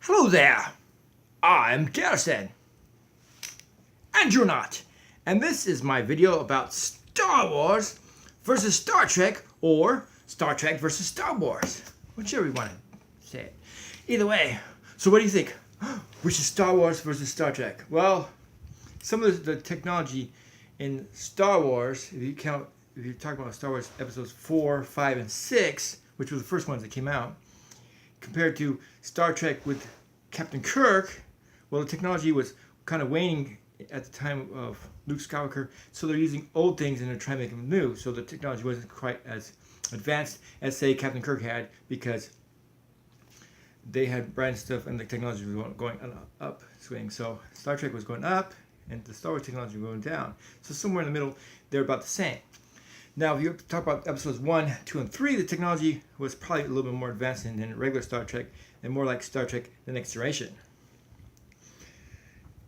Hello there, I'm Garrison, and you're not, and this is my video about Star Wars versus Star Trek, or Star Trek versus Star Wars, whichever you want to say it. Either way, so what do you think? Which is Star Wars versus Star Trek? Well, some of the technology in Star Wars, if you're talking about Star Wars episodes 4, 5, and 6, which were the first ones that came out, compared to Star Trek with Captain Kirk, well, the technology was kind of waning at the time of Luke Skywalker, so they're using old things and they're trying to make them new, so the technology wasn't quite as advanced as, say, Captain Kirk had, because they had brand new stuff and the technology was going upswing. So Star Trek was going up and the Star Wars technology was going down. So somewhere in the middle, they're about the same. Now, if you talk about episodes 1, 2, and 3, the technology was probably a little bit more advanced than regular Star Trek, and more like Star Trek: The Next Generation.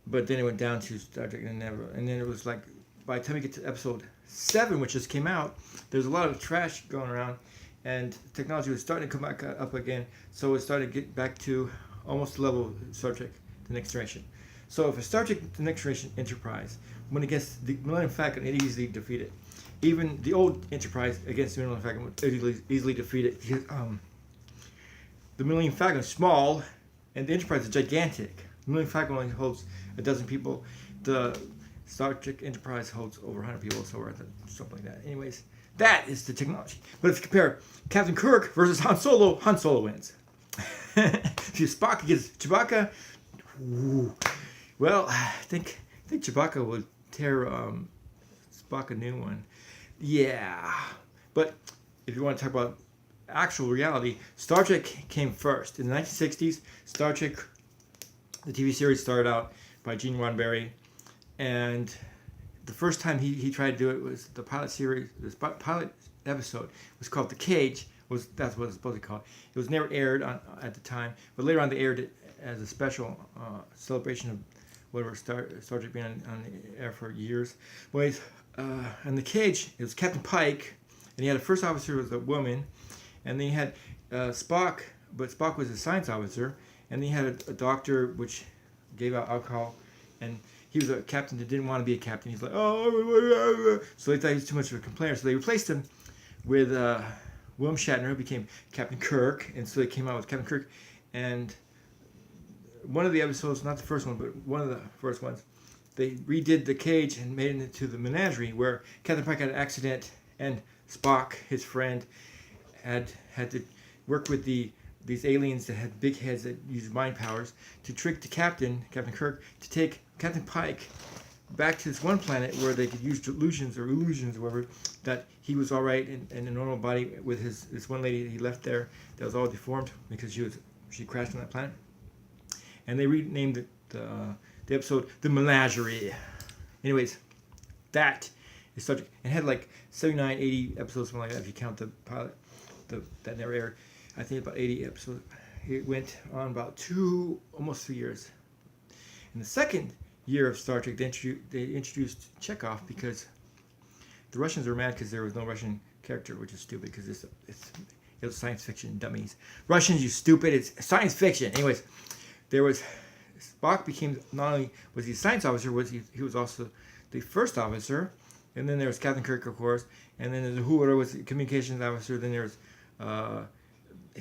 But then it went down to Star Trek and then it was like, by the time you get to episode 7, which just came out, there's a lot of trash going around, and technology was starting to come back up again, so it started to get back to almost the level of Star Trek: The Next Generation. So if a Star Trek: The Next Generation Enterprise went against the Millennium Falcon, it easily defeated. Even the old Enterprise against the Millennium Falcon would easily defeat it. Because, the Millennium Falcon is small, and the Enterprise is gigantic. The Millennium Falcon only holds a dozen people. The Star Trek Enterprise holds over 100 people, so something like that. Anyways, that is the technology. But if you compare Captain Kirk versus Han Solo wins. If you Spock against Chewbacca, well, I think Chewbacca would tear Spock a new one. Yeah, but if you want to talk about actual reality, Star Trek came first. In the 1960s, Star Trek, the TV series, started out by Gene Roddenberry, and the first time he tried to do it was the pilot series. The pilot episode was called The Cage. That's what it's supposed to be called. It was never aired at the time, but later on they aired it as a special celebration of whatever Star Trek being on the air for years. Anyways, in The Cage, it was Captain Pike, and he had a first officer who was a woman, and then he had Spock, but Spock was a science officer, and then he had a doctor which gave out alcohol, and he was a captain that didn't want to be a captain. He's like, oh, so they thought he was too much of a complainer, so they replaced him with William Shatner, who became Captain Kirk, and so they came out with Captain Kirk, and one of the episodes, not the first one, but one of the first ones, they redid The Cage and made it into the menagerie, where Captain Pike had an accident, and Spock, his friend, had to work with these aliens that had big heads that used mind powers to trick the Captain Kirk, to take Captain Pike back to this one planet where they could use delusions or illusions or whatever, that he was all right in a normal body with this one lady he left there that was all deformed because she crashed on that planet. And they renamed the episode The Menagerie. Anyways, that is such, it had like 79, 80 episodes, something like that, if you count the pilot that never aired. I think about 80 episodes. It went on about almost 3 years. In the second year of Star Trek, they introduced Chekhov, because the Russians were mad because there was no Russian character, which is stupid because it was science fiction, dummies. Russians, you stupid, it's science fiction. Anyways, there was, Spock became, not only was he a science officer, he was also the first officer, and then there was Captain Kirk, of course, and then there's whoever was the communications officer, then there was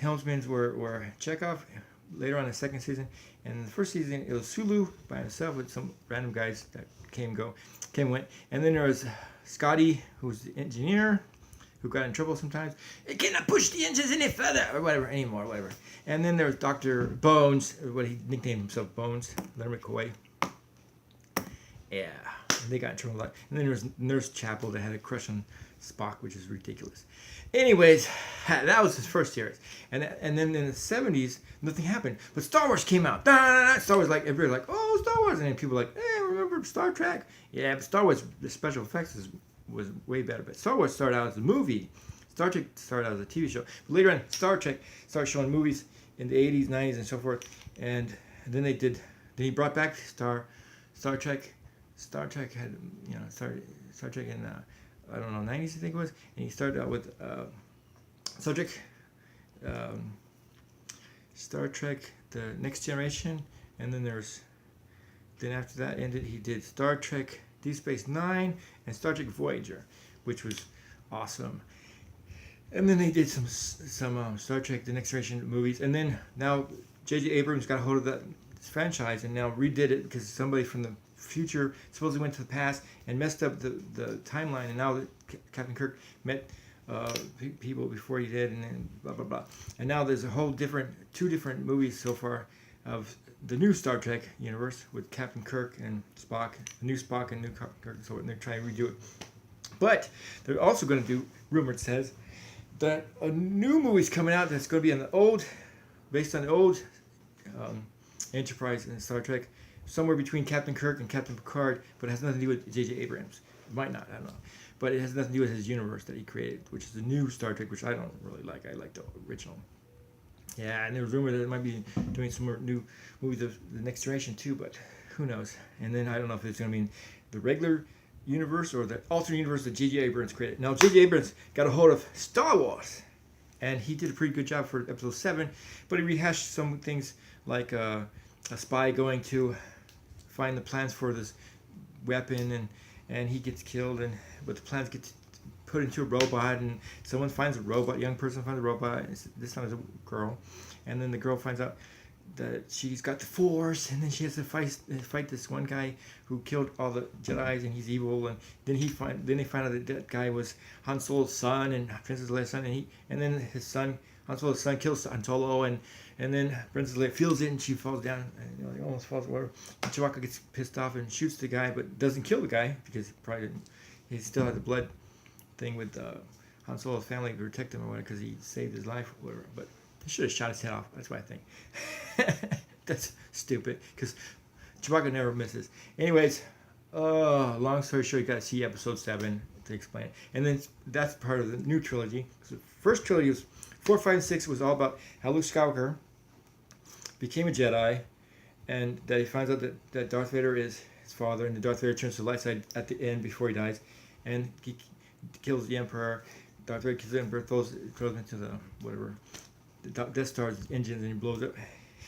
helmsmen were Chekhov, later on in the second season, and in the first season it was Sulu by himself with some random guys that came and went, and then there was Scotty, who was the engineer, who got in trouble sometimes. It cannot push the engines any further, or whatever, anymore, whatever. And then there was Dr. Bones, what he nicknamed himself, Bones, Leonard McCoy. Yeah, they got in trouble a lot. And then there was Nurse Chapel that had a crush on Spock, which is ridiculous. Anyways, that was his first series. And then in the 70s, nothing happened. But Star Wars came out. Star Wars, like, everybody like, oh, Star Wars. And then people were like, hey, remember Star Trek? Yeah, but Star Wars, the special effects was way better. But Star Wars started out as a movie. Star Trek started out as a TV show. But later on, Star Trek started showing movies in the 80s, 90s, and so forth. And then then he brought back Star Trek. Star Trek had, Star Trek in, I don't know, 90s I think it was. And he started out with Star Trek Star Trek: The Next Generation, and then after that ended, he did Star Trek: Deep Space Nine and Star Trek Voyager, which was awesome. And then they did some Star Trek: The Next Generation movies, and then now J.J. Abrams got a hold of that franchise and now redid it because somebody from the future supposedly went to the past and messed up the timeline, and now Captain Kirk met people before he did, and then blah blah blah. And now there's a whole two different movies so far of the new Star Trek universe with Captain Kirk and Spock, new Spock and new Kirk, and so they're trying to redo it. But they're also going to do, rumor says, that a new movie's coming out that's going to be based on the old Enterprise and Star Trek, somewhere between Captain Kirk and Captain Picard, but it has nothing to do with J.J. Abrams. It might not, I don't know. But it has nothing to do with his universe that he created, which is the new Star Trek, which I don't really like. I like the original. Yeah, and there was rumor that it might be doing some more new movies of the Next Generation too, but who knows? And then I don't know if it's going to be the regular universe or the alternate universe that J.J. Abrams created. Now, J.J. Abrams got a hold of Star Wars, and he did a pretty good job for episode 7, but he rehashed some things like a spy going to find the plans for this weapon, and he gets killed, but the plans get put into a robot, and someone finds a robot, young person finds a robot, and this time it's a girl, and then the girl finds out that she's got the Force, and then she has to fight this one guy who killed all the Jedis, and he's evil, and then they find out that guy was Han Solo's son and Princess Leia's son, and then his son, Han Solo's son, kills Han Solo, and then Princess Leia feels it, and she falls down, and almost falls over. And Chewbacca gets pissed off and shoots the guy, but doesn't kill the guy because he still had the blood thing with Han Solo's family to protect him or whatever because he saved his life or whatever. But he should have shot his head off. That's what I think. That's stupid because Chewbacca never misses. Anyways, long story short, you got to see episode 7 to explain it. And then that's part of the new trilogy. So the first trilogy was 4, 5, and 6 was all about how Luke Skywalker became a Jedi, and that he finds out that Darth Vader is his father, and the Darth Vader turns to the light side at the end before he dies, and he kills the Emperor. Darth Vader kills the Emperor, throws him into the whatever, the Death Star's engines, and he blows up.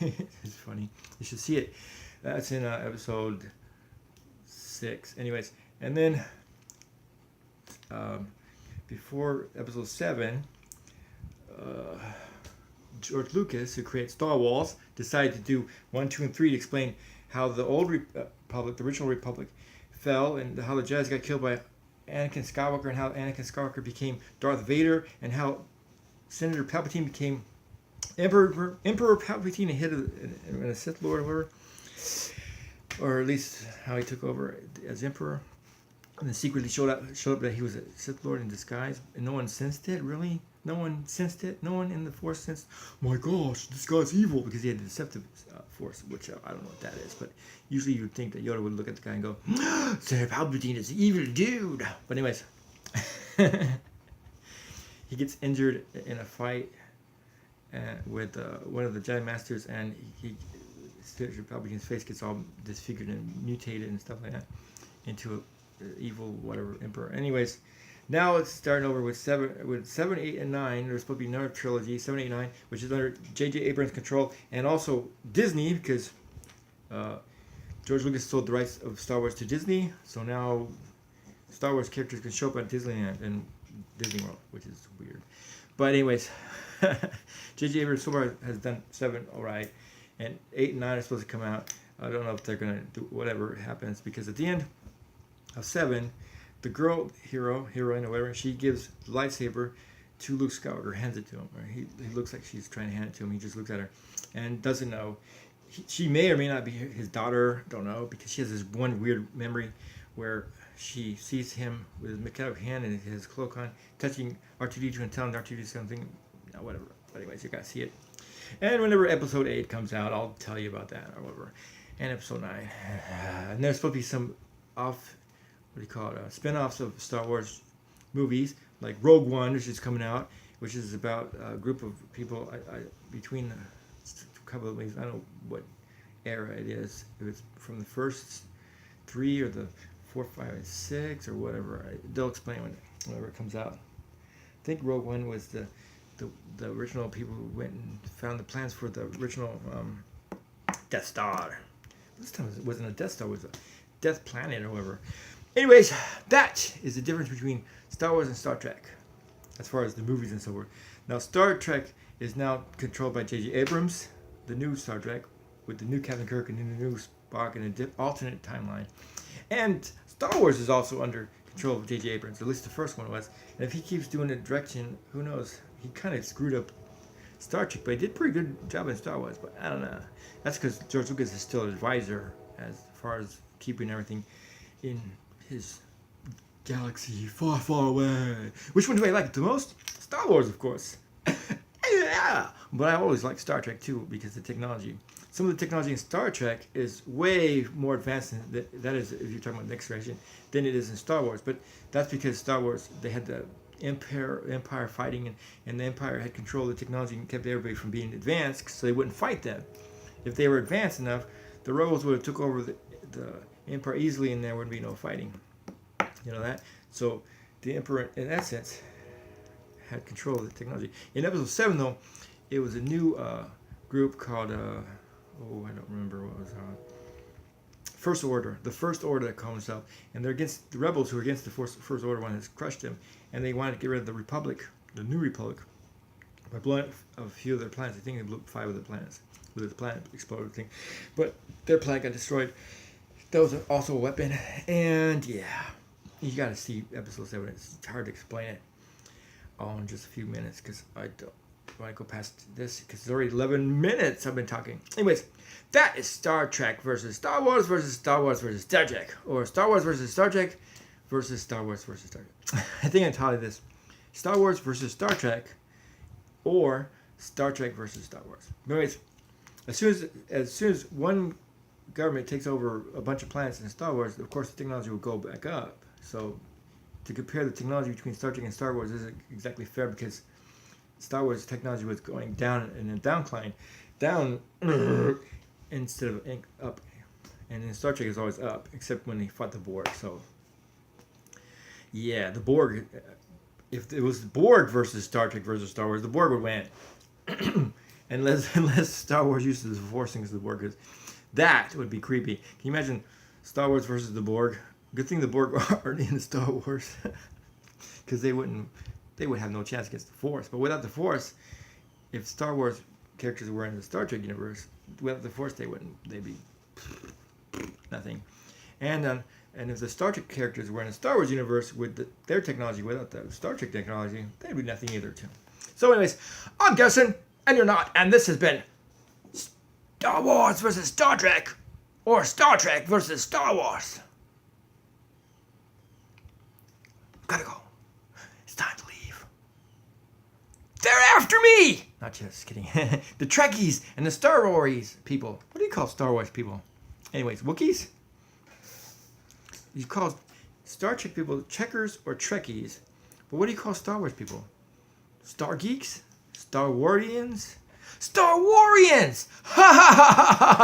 It's funny. You should see it. That's in episode 6. Anyways, and then before episode 7, George Lucas, who created Star Wars, decided to do 1, 2, and 3 to explain how the old Republic, the original Republic, fell, and how the Jedi got killed by Anakin Skywalker, and how Anakin Skywalker became Darth Vader, and how Senator Palpatine became Emperor Palpatine, ahead of a Sith Lord or whatever, or at least how he took over as Emperor, and then secretly showed up that he was a Sith Lord in disguise, and no one sensed it. Really, no one sensed it. No one in the Force sensed. Oh my gosh, this guy's evil, because he had the deceptive Force, which I don't know what that is, but usually you'd think that Yoda would look at the guy and go, Senator Palpatine is an evil dude. But anyways, he gets injured in a fight with one of the Jedi Masters, and Senator Palpatine's face gets all disfigured and mutated and stuff like that into a evil whatever emperor. Anyways, now it's starting over with 7, 8, and 9. There's supposed to be another trilogy, 7, 8, 9, which is under J.J. Abrams' control, and also Disney, because George Lucas sold the rights of Star Wars to Disney, so now Star Wars characters can show up at Disneyland and Disney World, which is weird. But anyways, J.J. Abrams so far has done 7 alright, and 8 and 9 are supposed to come out. I don't know if they're going to do whatever happens, because at the end of 7, the girl heroine or whatever, she gives the lightsaber to Luke Skywalker, hands it to him. Or he looks like she's trying to hand it to him. He just looks at her and doesn't know. She may or may not be his daughter, don't know, because she has this one weird memory where she sees him with his mechanical hand and his cloak on, touching R2-D2 and telling R2-D2 something, whatever. But anyways, you gotta see it. And whenever episode 8 comes out, I'll tell you about that or whatever. And episode 9. And there's supposed to be some spin-offs of Star Wars movies, like Rogue One, which is coming out, which is about a group of people between a couple of movies. I don't know what era it is. If it's from the first 3 or the 4, 5, and 6 or whatever. They'll explain whenever it comes out. I think Rogue One was the the original people who went and found the plans for the original Death Star. This time it wasn't a Death Star, it was a Death Planet or whatever. Anyways, that is the difference between Star Wars and Star Trek, as far as the movies and so forth. Now, Star Trek is now controlled by J.J. Abrams, the new Star Trek, with the new Captain Kirk and the new Spock in an alternate timeline. And Star Wars is also under control of J.J. Abrams, or at least the first one was. And if he keeps doing the direction, who knows? He kind of screwed up Star Trek, but he did a pretty good job in Star Wars. But I don't know. That's because George Lucas is still an advisor as far as keeping everything in his galaxy far, far away. Which one do I like the most? Star Wars, of course. Yeah, but I always like Star Trek too because the technology. Some of the technology in Star Trek is way more advanced than that is if you're talking about the next generation than it is in Star Wars. But that's because Star Wars, they had the Empire fighting, and the Empire had control of the technology and kept everybody from being advanced, so they wouldn't fight them. If they were advanced enough, the rebels would have took over the Empire easily, and there would be no fighting. You know that? So the Emperor, in that sense, had control of the technology. In episode 7, though, it was a new group called, I don't remember what it was. First Order. The First Order that called themselves. And they're against the rebels who are against the First Order, one has crushed them. And they wanted to get rid of the Republic, the New Republic, by blowing up a few of their planets. I think they blew 5 of the planets with the planet exploded thing. But their planet got destroyed. That was also a weapon. And yeah, you got to see episode 7. It's hard to explain it all in just a few minutes because I don't want to go past this because it's already 11 minutes I've been talking. Anyways, that is Star Trek versus Star Wars versus Star Wars versus Star Trek, or Star Wars versus Star Trek versus Star Wars versus Star Trek. I think I taught you this. Star Wars versus Star Trek, or Star Trek versus Star Wars. Anyways, as soon as one government takes over a bunch of planets in Star Wars, of course the technology will go back up. So to compare the technology between Star Trek and Star Wars isn't exactly fair because Star Wars technology was going down in a downcline, down instead of up, and then Star Trek is always up, except when they fought the Borg. So yeah, the Borg. If it was the Borg versus Star Trek versus Star Wars, the Borg would win. unless Star Wars uses the Force things the Borg is. That would be creepy. Can you imagine Star Wars versus the Borg? Good thing the Borg aren't in Star Wars, because they would have no chance against the Force. But without the Force, if Star Wars characters were in the Star Trek universe, without the Force they'd be nothing. And if the Star Trek characters were in the Star Wars universe with their technology, without the Star Trek technology, they'd be nothing either too. So anyways, I'm guessing, and you're not, and this has been Star Wars versus Star Trek, or Star Trek versus Star Wars. Gotta go. It's time to leave. They're after me! Not just kidding. The Trekkies and the Star Wars people. What do you call Star Wars people? Anyways, Wookiees? You call Star Trek people checkers or Trekkies. But what do you call Star Wars people? Star Geeks? Star Warians? Star Warians! Ha ha ha ha ha!